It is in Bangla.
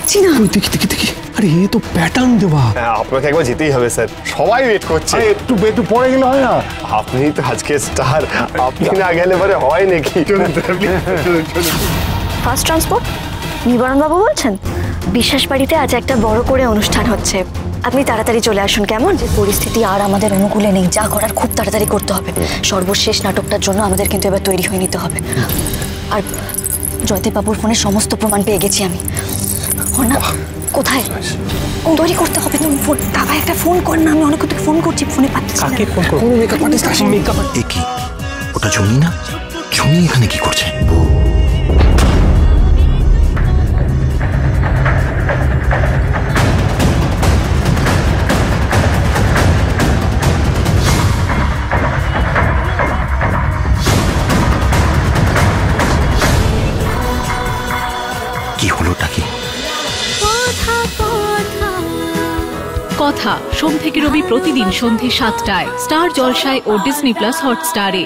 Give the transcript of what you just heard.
পাচ্ছি না। দেখি দেখি দেখি, আরে এ তো প্যাটার্ন দেওয়া। আপনাকে একবার যেতেই হবে স্যার, সবাই ওয়েট করছে। একটু পরে গেলে হয় না? আপনি তো আজকে স্টার, আপনি না গেলে পরে হয় নাকি? ফার্স্ট ট্রান্সপোর্ট নিবারণ বাবু বলছেন? বিশ্বাস বাড়িতে আজ একটা বড় করে অনুষ্ঠান হচ্ছে, আপনি তাড়াতাড়ি চলে আসুন কেমন? যে পরিস্থিতি আর আমাদের অনুকূলে নেই, যা করার খুব তাড়াতাড়ি করতে হবে। সর্বশেষ নাটকটার জন্য আমাদের কিন্তু এবার তৈরি হয়ে নিতে হবে। আর জয়দেব বাবুর ফোনে সমস্ত প্রমাণ পেয়ে গেছি আমি। না কোথায় তৈরি করতে হবে? তুমি ফোন দাদা একটা ফোন কর না, আমি অনেক তোকে ফোন করছি, ফোনে পাচ্ছি না। কাকে ফোন করব? মেকআপ আর্টিস্ট আসে। মেকআপ এ কি? ওটা জমি না? জমি এখানে কি করছে? কি হলোটা কি? কথা সোম থেকে রবি প্রতিদিন সন্ধ্যে ৭টায় স্টার জলসায় ও ডিজনি প্লাস হটস্টারে।